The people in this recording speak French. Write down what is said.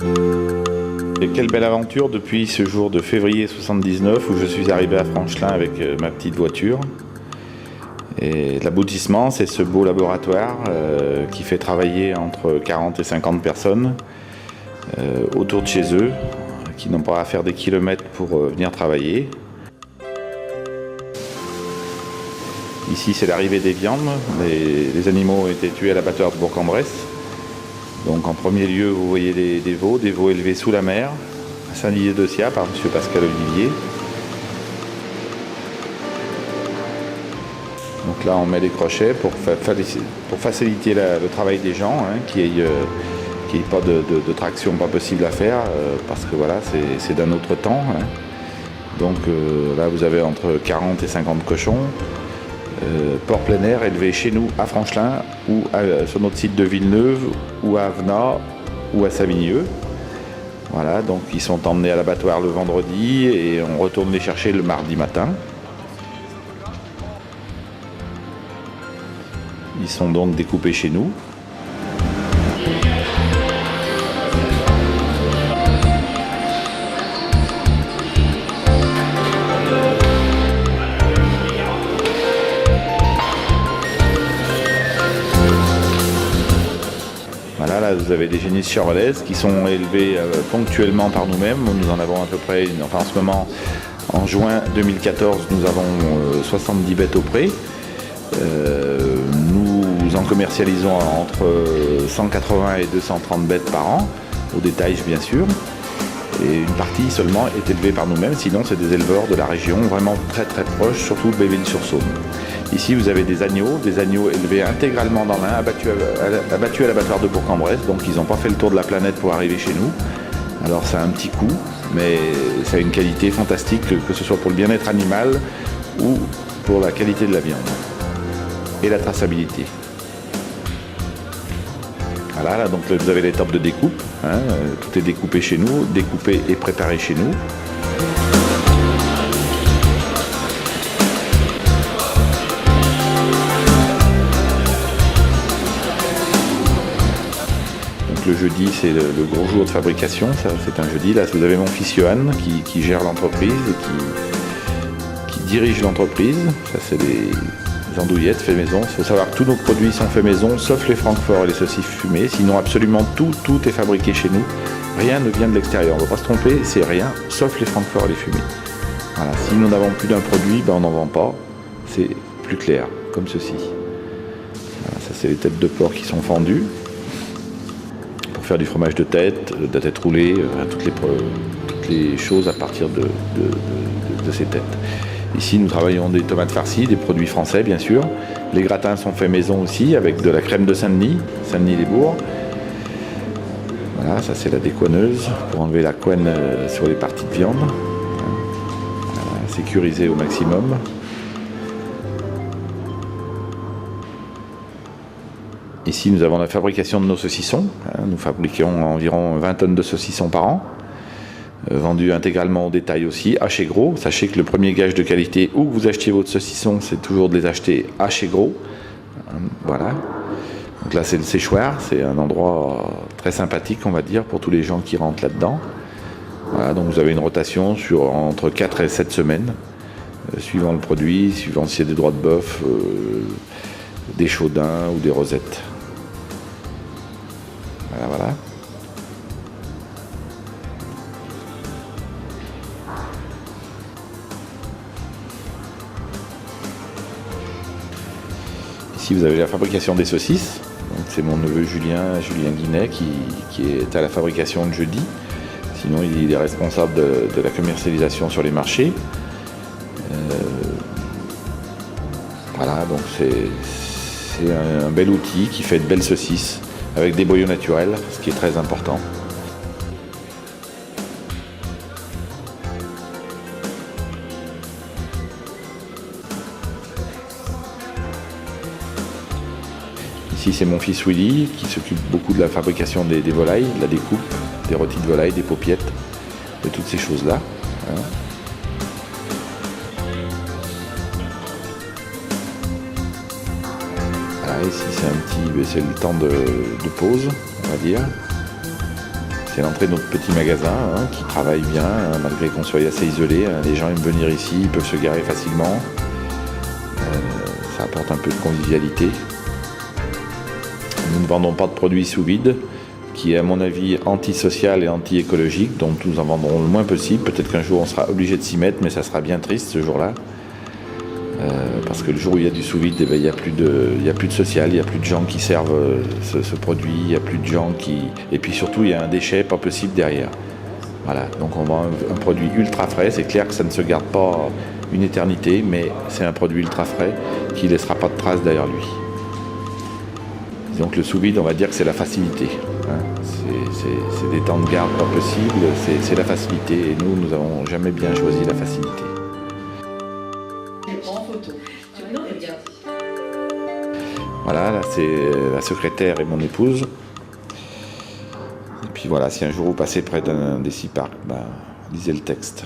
Et quelle belle aventure depuis ce jour de février 79 où je suis arrivé à Franchelin avec ma petite voiture. Et l'aboutissement, c'est ce beau laboratoire qui fait travailler entre 40 et 50 personnes autour de chez eux, qui n'ont pas à faire des kilomètres pour venir travailler. Ici, c'est l'arrivée des viandes. Les animaux ont été tués à l'abattoir de Bourg-en-Bresse. Donc en premier lieu, vous voyez des veaux élevés sous la mer, à Saint-Didier-de-Sia par M. Pascal Olivier. Donc là, on met les crochets pour faciliter le travail des gens, qu'il n'y ait pas de traction pas possible à faire, parce que voilà, c'est d'un autre temps. Donc là, vous avez entre 40 et 50 cochons, porc plein air élevés chez nous à Franchelin, ou sur notre site de Villeneuve, ou à Avenat, ou à Savigneux. Voilà, donc ils sont emmenés à l'abattoir le vendredi et on retourne les chercher le mardi matin. Ils sont donc découpés chez nous. Voilà, là vous avez des génisses charolaises qui sont élevées ponctuellement par nous-mêmes. Nous en avons à peu près, enfin en ce moment, en juin 2014, nous avons 70 bêtes au pré. Nous en commercialisons entre 180 et 230 bêtes par an, au détail bien sûr. Et une partie seulement est élevée par nous-mêmes, sinon c'est des éleveurs de la région, vraiment très très proches, surtout de Béville-sur-Saône. Ici vous avez des agneaux élevés intégralement dans l'Ain, abattus à l'abattoir de Bourg-en-Bresse, donc ils n'ont pas fait le tour de la planète pour arriver chez nous. Alors ça a un petit coût, mais ça a une qualité fantastique, que ce soit pour le bien-être animal ou pour la qualité de la viande et la traçabilité. Voilà, là, donc vous avez l'étape de découpe, tout est découpé chez nous, découpé et préparé chez nous. Donc le jeudi, c'est le gros jour de fabrication, ça c'est un jeudi. Là, vous avez mon fils Johan qui gère l'entreprise et qui dirige l'entreprise. Ça c'est des andouillettes fait maison. Il faut savoir que tous nos produits sont faits maison, sauf les francforts et les saucisses fumées. Sinon, absolument tout est fabriqué chez nous. Rien ne vient de l'extérieur. On ne va pas se tromper, c'est rien, sauf les francforts et les fumées. Voilà. Si nous n'avons plus d'un produit, on n'en vend pas. C'est plus clair, comme ceci. Voilà, ça, c'est les têtes de porc qui sont fendues pour faire du fromage de la tête roulée, toutes les choses à partir de ces têtes. Ici, nous travaillons des tomates farcies, des produits français, bien sûr. Les gratins sont faits maison aussi, avec de la crème de Saint-Denis, Saint-Denis-les-Bourgs. Voilà, ça c'est la décoineuse, pour enlever la couenne sur les parties de viande. Voilà, sécuriser au maximum. Ici, nous avons la fabrication de nos saucissons. Nous fabriquons environ 20 tonnes de saucissons par an. Vendu intégralement au détail aussi, haché gros. Sachez que le premier gage de qualité où vous achetiez votre saucisson, c'est toujours de les acheter haché gros. Voilà. Donc là, c'est le séchoir. C'est un endroit très sympathique, on va dire, pour tous les gens qui rentrent là-dedans. Voilà, donc vous avez une rotation sur entre 4 et 7 semaines, suivant le produit, suivant s'il y a des droits de bœuf, des chaudins ou des rosettes. Voilà. Ici, vous avez la fabrication des saucisses. C'est mon neveu Julien Guinet, qui est à la fabrication le jeudi. Sinon, il est responsable de la commercialisation sur les marchés. Voilà, donc c'est un bel outil qui fait de belles saucisses avec des boyaux naturels, ce qui est très important. Ici, c'est mon fils Willy qui s'occupe beaucoup de la fabrication des volailles, de la découpe, des rôtis de volaille, des paupiettes, de toutes ces choses-là. Voilà. Voilà, ici, c'est le temps de pause, on va dire. C'est l'entrée de notre petit magasin qui travaille bien, malgré qu'on soit assez isolé. Les gens aiment venir ici, ils peuvent se garer facilement. Ça apporte un peu de convivialité. Nous ne vendons pas de produits sous vide, qui est à mon avis antisocial et anti-écologique, donc nous en vendrons le moins possible. Peut-être qu'un jour on sera obligé de s'y mettre, mais ça sera bien triste ce jour-là. Parce que le jour où il y a du sous-vide, il n'y a plus de social, il n'y a plus de gens qui servent ce produit, il n'y a plus de gens qui... Et puis surtout, il y a un déchet pas possible derrière. Voilà, donc on vend un produit ultra frais. C'est clair que ça ne se garde pas une éternité, mais c'est un produit ultra frais qui ne laissera pas de traces derrière lui. Donc le sous-vide, on va dire que c'est la facilité. C'est des temps de garde pas possibles, c'est la facilité. Et nous n'avons jamais bien choisi la facilité. Voilà, là c'est la secrétaire et mon épouse. Et puis voilà, si un jour vous passez près d'un des 6 parcs, lisez le texte.